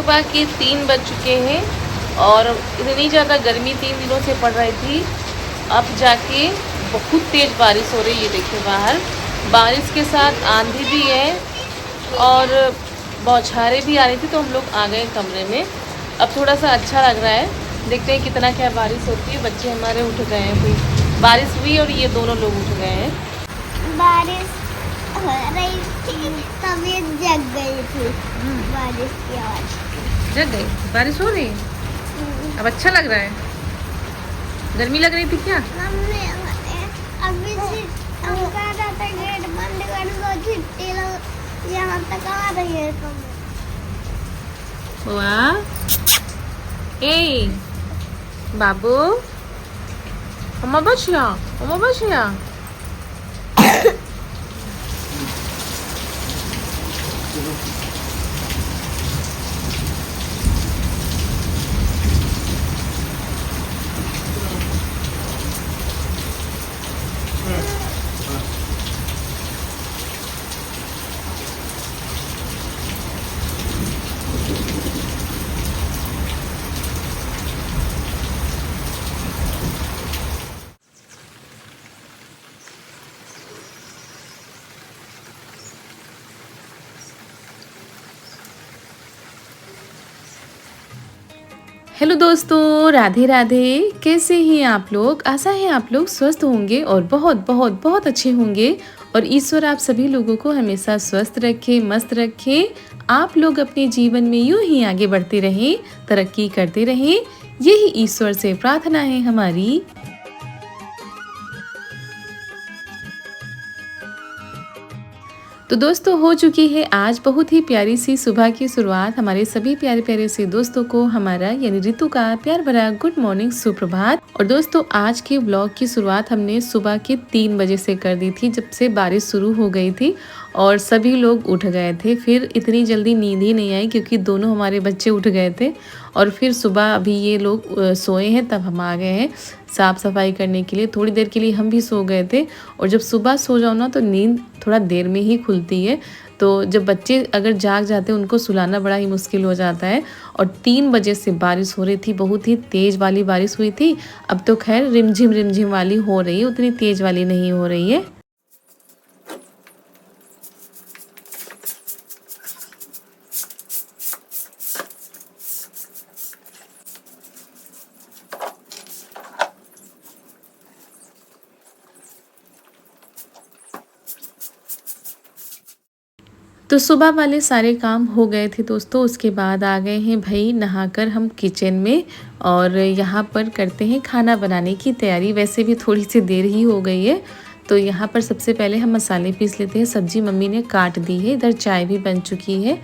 सुबह के 3 बज चुके हैं और इतनी ज़्यादा गर्मी 3 दिनों से पड़ रही थी। अब जाके बहुत तेज़ बारिश हो रही है। ये देखिए बाहर बारिश के साथ आंधी भी है और बौछारें भी आ रही थी, तो हम लोग आ गए कमरे में। अब थोड़ा सा अच्छा लग रहा है। देखते हैं कितना क्या बारिश होती है। बच्चे हमारे उठ गए हैं, कोई बारिश हुई और ये दोनों लोग उठ गए हैं। बारिश हो रही थी तभी जग गई थी। बारिश की आवाज जग गई, बारिश हो रही है। अब अच्छा लग रहा है। गर्मी लग रही थी क्या? हमने अभी से हम कह रहा था गेट बंद कर दो, छुट्टी लो, यहाँ तक आ रही है वाह, ए बाबू, मम्मा बचिया, मम्मा बचिया। हेलो दोस्तों, राधे राधे। कैसे हैं आप लोग? आशा है आप लोग स्वस्थ होंगे और बहुत बहुत बहुत अच्छे होंगे और ईश्वर आप सभी लोगों को हमेशा स्वस्थ रखे, मस्त रखे। आप लोग अपने जीवन में यूं ही आगे बढ़ते रहें, तरक्की करते रहें, यही ईश्वर से प्रार्थना है हमारी। तो दोस्तों, हो चुकी है आज बहुत ही प्यारी सी सुबह की शुरुआत। हमारे सभी प्यारे प्यारे से दोस्तों को हमारा यानी ऋतु का प्यार भरा गुड मॉर्निंग, सुप्रभात। और दोस्तों, आज के व्लॉग की शुरुआत हमने सुबह के 3 बजे से कर दी थी, जब से बारिश शुरू हो गई थी और सभी लोग उठ गए थे। फिर इतनी जल्दी नींद ही नहीं आई क्योंकि दोनों हमारे बच्चे उठ गए थे और फिर सुबह अभी ये लोग सोए हैं, तब हम आ गए हैं साफ़ सफाई करने के लिए। थोड़ी देर के लिए हम भी सो गए थे और जब सुबह सो जाओ ना तो नींद थोड़ा देर में ही खुलती है। तो जब बच्चे अगर जाग जाते हैं उनको सुलाना बड़ा ही मुश्किल हो जाता है। और 3 बजे से बारिश हो रही थी, बहुत ही तेज़ वाली बारिश हुई थी। अब तो खैर रिमझिम वाली हो रही है, उतनी तेज़ वाली नहीं हो रही है। तो सुबह वाले सारे काम हो गए थे दोस्तों। उसके बाद आ गए हैं भाई नहाकर हम किचन में और यहाँ पर करते हैं खाना बनाने की तैयारी। वैसे भी थोड़ी सी देर ही हो गई है, तो यहाँ पर सबसे पहले हम मसाले पीस लेते हैं। सब्जी मम्मी ने काट दी है, इधर चाय भी बन चुकी है।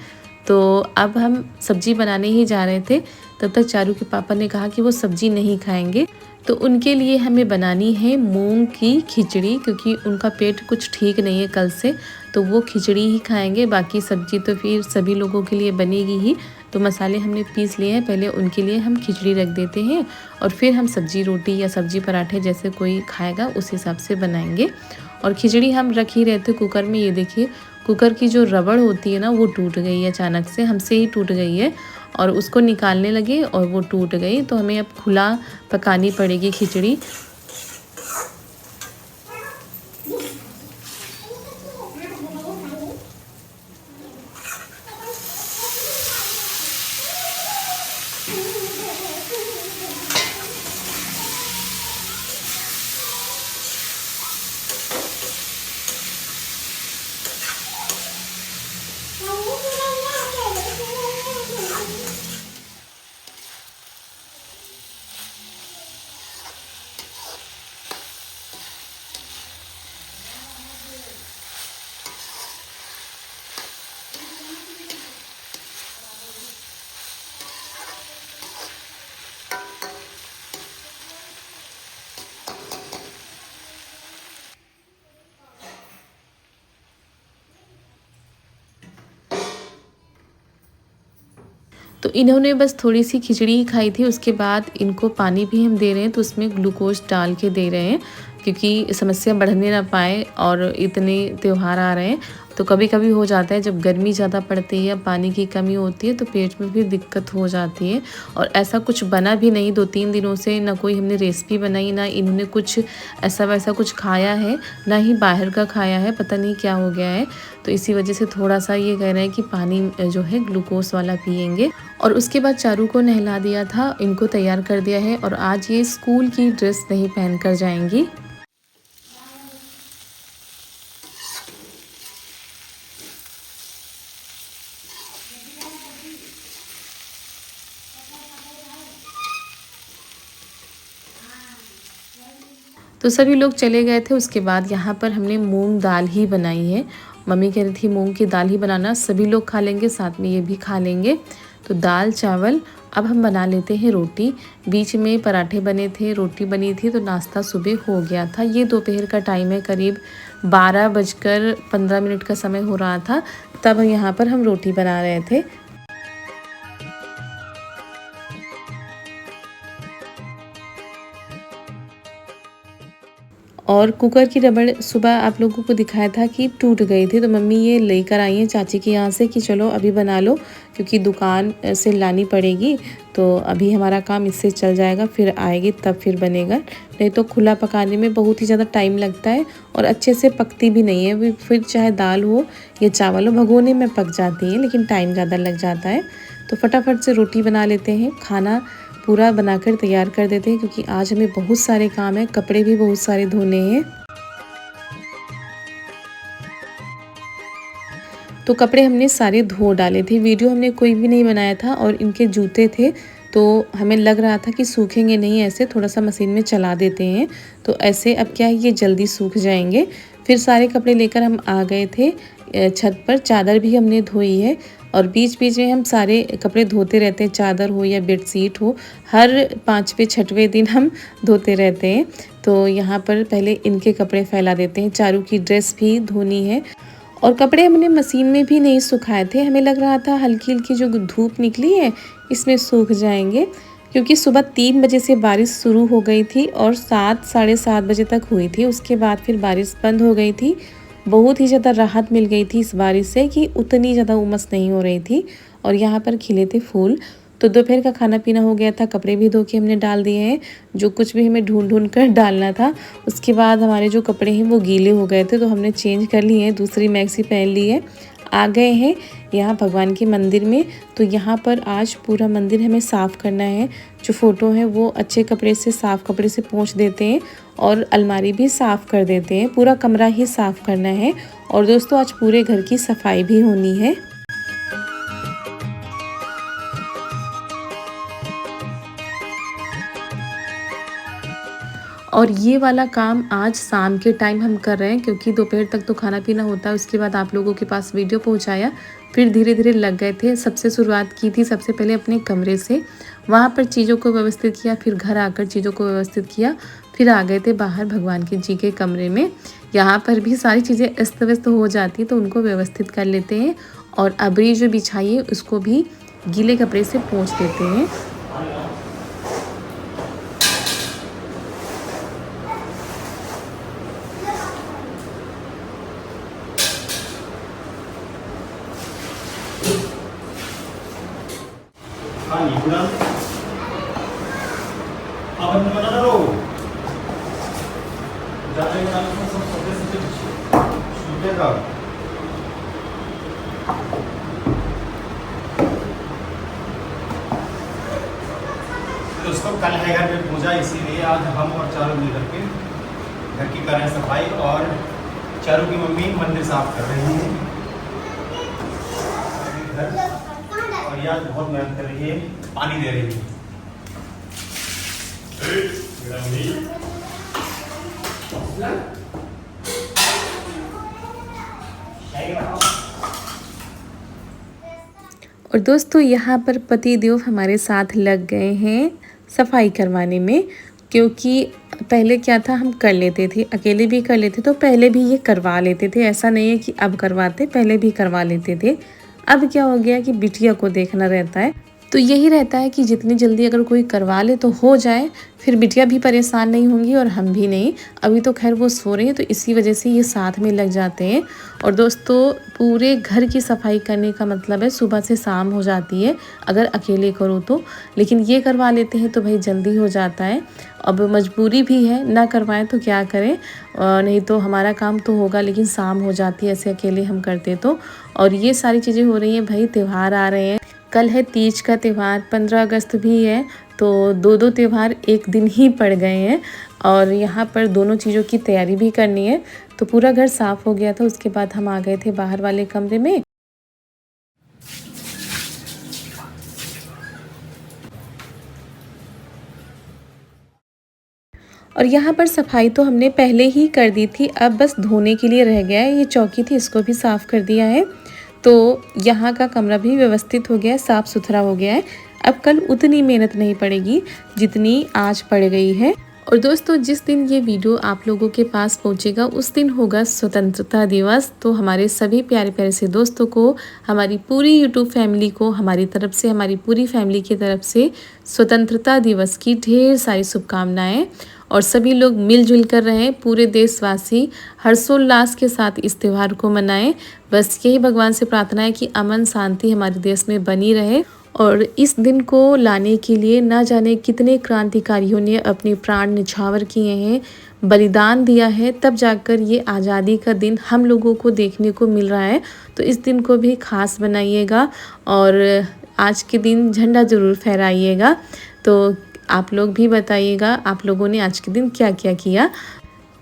तो अब हम सब्जी बनाने ही जा रहे थे, तब तक चारू के पापा ने कहा कि वो सब्जी नहीं खाएंगे, तो उनके लिए हमें बनानी है मूंग की खिचड़ी, क्योंकि उनका पेट कुछ ठीक नहीं है कल से, तो वो खिचड़ी ही खाएंगे। बाकी सब्जी तो फिर सभी लोगों के लिए बनेगी ही। तो मसाले हमने पीस लिए हैं, पहले उनके लिए हम खिचड़ी रख देते हैं और फिर हम सब्जी रोटी या सब्जी पराठे जैसे कोई खाएगा उस हिसाब से बनाएंगे। और खिचड़ी हम रख ही रहे थे कुकर में। ये देखिए कुकर की जो रबड़ होती है ना, वो टूट गई है, अचानक से हमसे ही टूट गई है और उसको निकालने लगे और वो टूट गई। तो हमें अब खुला पकानी पड़ेगी खिचड़ी। तो इन्होंने बस थोड़ी सी खिचड़ी ही खाई थी। उसके बाद इनको पानी भी हम दे रहे हैं, तो उसमें ग्लूकोज डाल के दे रहे हैं क्योंकि समस्या बढ़ने ना पाए और इतने त्यौहार आ रहे हैं। तो कभी कभी हो जाता है जब गर्मी ज़्यादा पड़ती है या पानी की कमी होती है तो पेट में भी दिक्कत हो जाती है। और ऐसा कुछ बना भी नहीं 2-3 दिनों से, ना कोई हमने रेसिपी बनाई, ना इन्होंने कुछ ऐसा वैसा कुछ खाया है, ना ही बाहर का खाया है, पता नहीं क्या हो गया है। तो इसी वजह से थोड़ा सा ये कह रहे हैं कि पानी जो है ग्लूकोज वाला पियेंगे। और उसके बाद चारू को नहला दिया था, इनको तैयार कर दिया है और आज ये स्कूल की ड्रेस नहीं पहन कर जाएंगी। तो सभी लोग चले गए थे। उसके बाद यहाँ पर हमने मूंग दाल ही बनाई है। मम्मी कह रही थी मूंग की दाल ही बनाना, सभी लोग खा लेंगे, साथ में ये भी खा लेंगे। तो दाल चावल। अब हम बना लेते हैं रोटी। बीच में पराठे बने थे, रोटी बनी थी, तो नाश्ता सुबह हो गया था। ये दोपहर का टाइम है, करीब 12:15 का समय हो रहा था। तब यहाँ पर हम रोटी बना रहे थे। और कुकर की रबड़ सुबह आप लोगों को दिखाया था कि टूट गई थी, तो मम्मी ये लेकर आई हैं चाची के यहाँ से कि चलो अभी बना लो, क्योंकि दुकान से लानी पड़ेगी। तो अभी हमारा काम इससे चल जाएगा, फिर आएगी तब फिर बनेगा, नहीं तो खुला पकाने में बहुत ही ज़्यादा टाइम लगता है और अच्छे से पकती भी नहीं है। फिर चाहे दाल हो या चावल हो, भगोने में पक जाती है, लेकिन टाइम ज़्यादा लग जाता है। तो फटाफट से रोटी बना लेते हैं, खाना पूरा बनाकर तैयार कर देते हैं, क्योंकि आज हमें बहुत सारे काम है, कपड़े भी बहुत सारे धोने हैं। तो कपड़े हमने सारे धो डाले थे, वीडियो हमने कोई भी नहीं बनाया था। और इनके जूते थे तो हमें लग रहा था कि सूखेंगे नहीं, ऐसे थोड़ा सा मशीन में चला देते हैं तो ऐसे अब क्या है ये जल्दी सूख जाएंगे। फिर सारे कपड़े लेकर हम आ गए थे छत पर। चादर भी हमने धोई है और बीच बीच में हम सारे कपड़े धोते रहते हैं, चादर हो या बेडशीट हो, हर 5वें 6वें दिन हम धोते रहते हैं। तो यहाँ पर पहले इनके कपड़े फैला देते हैं, चारू की ड्रेस भी धोनी है। और कपड़े हमने मशीन में भी नहीं सुखाए थे, हमें लग रहा था हल्की हल्की जो धूप निकली है इसमें सूख जाएंगे, क्योंकि सुबह 3 बजे से बारिश शुरू हो गई थी और 7 साढ़े 7 बजे तक हुई थी। उसके बाद फिर बारिश बंद हो गई थी। बहुत ही ज़्यादा राहत मिल गई थी इस बारिश से कि उतनी ज़्यादा उमस नहीं हो रही थी। और यहाँ पर खिले थे फूल। तो दोपहर का खाना पीना हो गया था, कपड़े भी धो के हमने डाल दिए हैं, जो कुछ भी हमें ढूंढ ढूंढ कर डालना था। उसके बाद हमारे जो कपड़े हैं वो गीले हो गए थे, तो हमने चेंज कर लिए हैं, दूसरी मैक्सी पहन ली है। आ गए हैं यहाँ भगवान के मंदिर में। तो यहाँ पर आज पूरा मंदिर हमें साफ़ करना है। जो फ़ोटो है वो अच्छे कपड़े से, साफ़ कपड़े से पोंछ देते हैं और अलमारी भी साफ़ कर देते हैं। पूरा कमरा ही साफ़ करना है। और दोस्तों आज पूरे घर की सफाई भी होनी है। और ये वाला काम आज शाम के टाइम हम कर रहे हैं, क्योंकि दोपहर तक तो खाना पीना होता है, उसके बाद आप लोगों के पास वीडियो पहुंचाया, फिर धीरे धीरे लग गए थे। सबसे शुरुआत की थी सबसे पहले अपने कमरे से, वहाँ पर चीज़ों को व्यवस्थित किया, फिर घर आकर चीज़ों को व्यवस्थित किया, फिर आ गए थे बाहर भगवान के जी के कमरे में। यहाँ पर भी सारी चीज़ें अस्त व्यस्त हो जाती तो उनको व्यवस्थित कर लेते हैं। और अबरी जो बिछाई है उसको भी गीले कपड़े से पोंछ देते हैं। दोस्तों कल है घर में पूजा, इसीलिए आज हम और चारू मिलकर के घर की कर रहे हैं सफाई और चारू की मम्मी मंदिर साफ कर रही है और ये आज बहुत मेहनत कर रही है, पानी दे रही है। और दोस्तों यहाँ पर पति देव हमारे साथ लग गए हैं सफाई करवाने में, क्योंकि पहले क्या था हम कर लेते थे, अकेले भी कर लेते, तो पहले भी ये करवा लेते थे, ऐसा नहीं है कि अब करवाते, पहले भी करवा लेते थे। अब क्या हो गया कि बिटिया को देखना रहता है, तो यही रहता है कि जितनी जल्दी अगर कोई करवा ले तो हो जाए, फिर बिटिया भी परेशान नहीं होंगी और हम भी नहीं। अभी तो खैर वो सो रही है तो इसी वजह से ये साथ में लग जाते हैं। और दोस्तों पूरे घर की सफाई करने का मतलब है सुबह से शाम हो जाती है अगर अकेले करो तो, लेकिन ये करवा लेते हैं तो भाई जल्दी हो जाता है। अब मजबूरी भी है, ना करवाएं तो क्या करें, नहीं तो हमारा काम तो होगा लेकिन शाम हो जाती है ऐसे अकेले हम करते तो। और ये सारी चीज़ें हो रही हैं भाई, त्यौहार आ रहे हैं। कल है तीज का त्यौहार, 15 अगस्त भी है, तो दो त्यौहार एक दिन ही पड़ गए हैं और यहाँ पर दोनों चीज़ों की तैयारी भी करनी है। तो पूरा घर साफ़ हो गया था, उसके बाद हम आ गए थे बाहर वाले कमरे में। और यहाँ पर सफाई तो हमने पहले ही कर दी थी, अब बस धोने के लिए रह गया है। ये चौकी थी, इसको भी साफ़ कर दिया है। तो यहाँ का कमरा भी व्यवस्थित हो गया है, साफ़ सुथरा हो गया है। अब कल उतनी मेहनत नहीं पड़ेगी जितनी आज पड़ गई है। और दोस्तों जिस दिन ये वीडियो आप लोगों के पास पहुँचेगा उस दिन होगा स्वतंत्रता दिवस। तो हमारे सभी प्यारे प्यारे से दोस्तों को, हमारी पूरी यूट्यूब फैमिली को हमारी तरफ से, हमारी पूरी फैमिली की तरफ से स्वतंत्रता दिवस की ढेर सारी शुभकामनाएँ। और सभी लोग मिलजुल कर रहें, पूरे देशवासी हर्षोल्लास के साथ इस त्यौहार को मनाएं। बस यही भगवान से प्रार्थना है कि अमन शांति हमारे देश में बनी रहे। और इस दिन को लाने के लिए ना जाने कितने क्रांतिकारियों ने अपने प्राण न्यौछावर किए हैं, बलिदान दिया है, तब जाकर ये आज़ादी का दिन हम लोगों को देखने को मिल रहा है। तो इस दिन को भी खास बनाइएगा और आज के दिन झंडा ज़रूर फहराइएगा। तो आप लोग भी बताइएगा आप लोगों ने आज के दिन क्या क्या किया।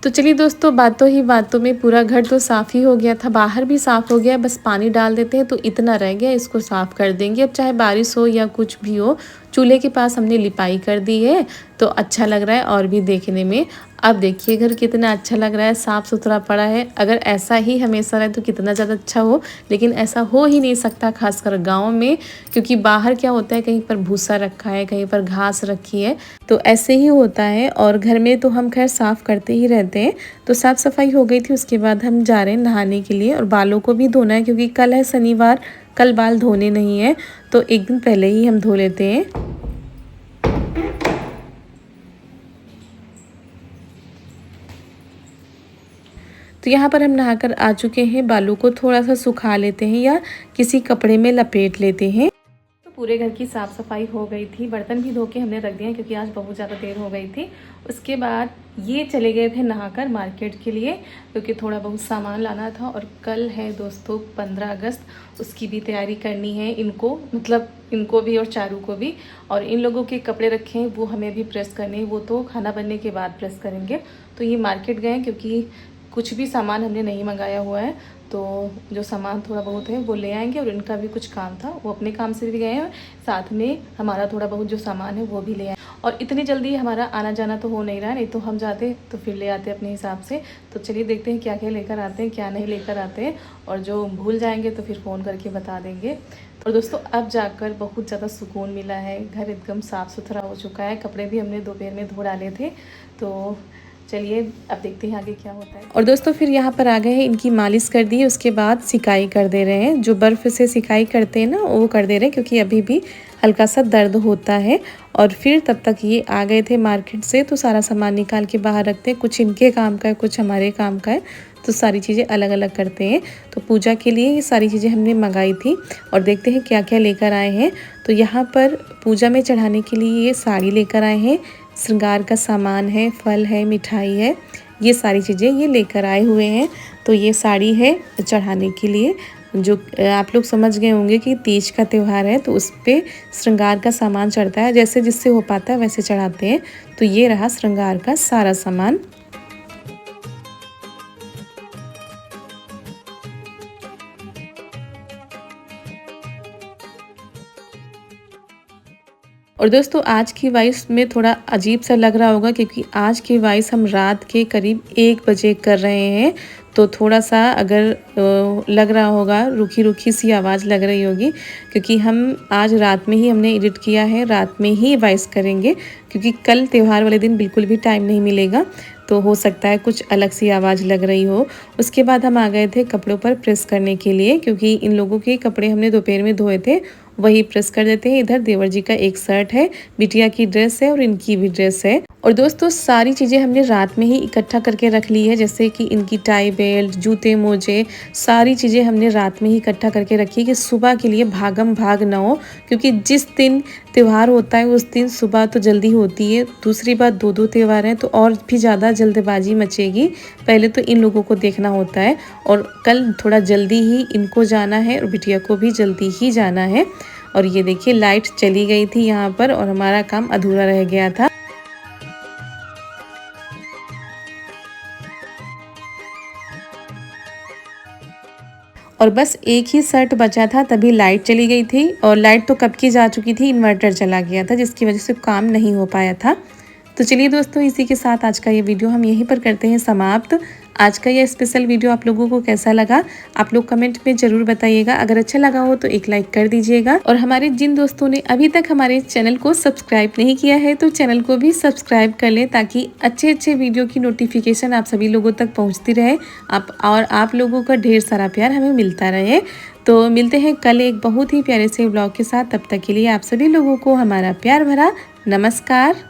तो चलिए दोस्तों, बातों ही बातों में पूरा घर तो साफ़ ही हो गया था, बाहर भी साफ़ हो गया, बस पानी डाल देते हैं तो इतना रह गया, इसको साफ़ कर देंगे। अब चाहे बारिश हो या कुछ भी हो, चूल्हे के पास हमने लिपाई कर दी है तो अच्छा लग रहा है और भी देखने में। अब देखिए घर कितना अच्छा लग रहा है, साफ़ सुथरा पड़ा है। अगर ऐसा ही हमेशा रहे तो कितना ज़्यादा अच्छा हो, लेकिन ऐसा हो ही नहीं सकता खासकर गांव में, क्योंकि बाहर क्या होता है कहीं पर भूसा रखा है, कहीं पर घास रखी है, तो ऐसे ही होता है। और घर में तो हम खैर साफ़ करते ही रहते हैं। तो साफ़ सफाई हो गई थी, उसके बाद हम जा रहे हैं नहाने के लिए और बालों को भी धोना है क्योंकि कल है शनिवार, कल बाल धोने नहीं है तो एक दिन पहले ही हम धो लेते हैं। तो यहाँ पर हम नहाकर आ चुके हैं, बालों को थोड़ा सा सुखा लेते हैं या किसी कपड़े में लपेट लेते हैं। तो पूरे घर की साफ़ सफाई हो गई थी, बर्तन भी धो के हमने रख दिए क्योंकि आज बहुत ज़्यादा देर हो गई थी। उसके बाद ये चले गए थे नहाकर मार्केट के लिए क्योंकि थोड़ा बहुत सामान लाना था। और कल है दोस्तों 15 अगस्त, उसकी भी तैयारी करनी है इनको, मतलब इनको भी और चारू को भी। और इन लोगों के कपड़े रखे हैं वो हमें भी प्रेस करने हैं, वो तो खाना बनने के बाद प्रेस करेंगे। तो ये मार्केट गए क्योंकि कुछ भी सामान हमने नहीं मंगाया हुआ है, तो जो सामान थोड़ा बहुत है वो ले आएंगे। और इनका भी कुछ काम था, वो अपने काम से भी गए हैं, साथ में हमारा थोड़ा बहुत जो सामान है वो भी ले आए। और इतनी जल्दी हमारा आना जाना तो हो नहीं रहा है, नहीं तो हम जाते तो फिर ले आते अपने हिसाब से। तो चलिए देखते हैं क्या क्या लेकर आते हैं, क्या नहीं लेकर आते हैं, और जो भूल जाएंगे तो फिर फ़ोन करके बता देंगे। और दोस्तों अब जाकर बहुत ज़्यादा सुकून मिला है, घर एकदम साफ़ सुथरा हो चुका है, कपड़े भी हमने दोपहर में धो डाले थे। तो चलिए अब देखते हैं आगे क्या होता है। और दोस्तों फिर यहाँ पर आ गए हैं, इनकी मालिश कर दी, उसके बाद सिकाई कर दे रहे हैं। जो बर्फ़ से सिकाई करते हैं ना वो कर दे रहे हैं क्योंकि अभी भी हल्का सा दर्द होता है। और फिर तब तक ये आ गए थे मार्केट से, तो सारा सामान निकाल के बाहर रखते हैं, कुछ इनके काम का है कुछ हमारे काम का है, तो सारी चीज़ें अलग अलग करते हैं। तो पूजा के लिए ये सारी चीज़ें हमने मंगाई थी और देखते हैं क्या क्या लेकर आए हैं। तो यहाँ पर पूजा में चढ़ाने के लिए ये साड़ी लेकर आए हैं, श्रृंगार का सामान है, फल है, मिठाई है, ये सारी चीज़ें ये लेकर आए हुए हैं। तो ये साड़ी है चढ़ाने के लिए, जो आप लोग समझ गए होंगे कि तीज का त्यौहार है तो उस पर श्रृंगार का सामान चढ़ता है, जैसे जिससे हो पाता है वैसे चढ़ाते हैं। तो ये रहा श्रृंगार का सारा सामान। और दोस्तों आज की वॉइस में थोड़ा अजीब सा लग रहा होगा क्योंकि आज की वॉइस हम रात के करीब 1 बजे कर रहे हैं, तो थोड़ा सा अगर लग रहा होगा रूखी रूखी सी आवाज़ लग रही होगी क्योंकि हम आज रात में ही हमने एडिट किया है, रात में ही वॉइस करेंगे क्योंकि कल त्यौहार वाले दिन बिल्कुल भी टाइम नहीं मिलेगा, तो हो सकता है कुछ अलग सी आवाज़ लग रही हो। उसके बाद हम आ गए थे कपड़ों पर प्रेस करने के लिए क्योंकि इन लोगों के कपड़े हमने दोपहर में धोए थे वही प्रेस कर देते हैं। इधर देवर जी का एक शर्ट है, बिटिया की ड्रेस है और इनकी भी ड्रेस है। और दोस्तों सारी चीज़ें हमने रात में ही इकट्ठा करके रख ली है, जैसे कि इनकी टाई बेल्ट, जूते मोजे, सारी चीज़ें हमने रात में ही इकट्ठा करके रखी कि सुबह के लिए भागम भाग ना हो, क्योंकि जिस दिन त्यौहार होता है उस दिन सुबह तो जल्दी होती है। दूसरी बात दो दो त्यौहार हैं तो और भी ज़्यादा जल्दबाजी मचेगी। पहले तो इन लोगों को देखना होता है और कल थोड़ा जल्दी ही इनको जाना है और बिटिया को भी जल्दी ही जाना है। और ये देखिए लाइट चली गई थी यहाँ पर और हमारा काम अधूरा रह गया था। और बस एक ही शर्ट बचा था तभी लाइट चली गई थी और लाइट तो कब की जा चुकी थी, इन्वर्टर चला गया था जिसकी वजह से काम नहीं हो पाया था। तो चलिए दोस्तों इसी के साथ आज का ये वीडियो हम यहीं पर करते हैं समाप्त। आज का ये स्पेशल वीडियो आप लोगों को कैसा लगा आप लोग कमेंट में ज़रूर बताइएगा। अगर अच्छा लगा हो तो एक लाइक कर दीजिएगा और हमारे जिन दोस्तों ने अभी तक हमारे चैनल को सब्सक्राइब नहीं किया है तो चैनल को भी सब्सक्राइब कर लें, ताकि अच्छे अच्छे वीडियो की नोटिफिकेशन आप सभी लोगों तक पहुँचती रहे आप लोगों का ढेर सारा प्यार हमें मिलता रहे। तो मिलते हैं कल एक बहुत ही प्यारे से ब्लॉग के साथ। तब तक के लिए आप सभी लोगों को हमारा प्यार भरा नमस्कार।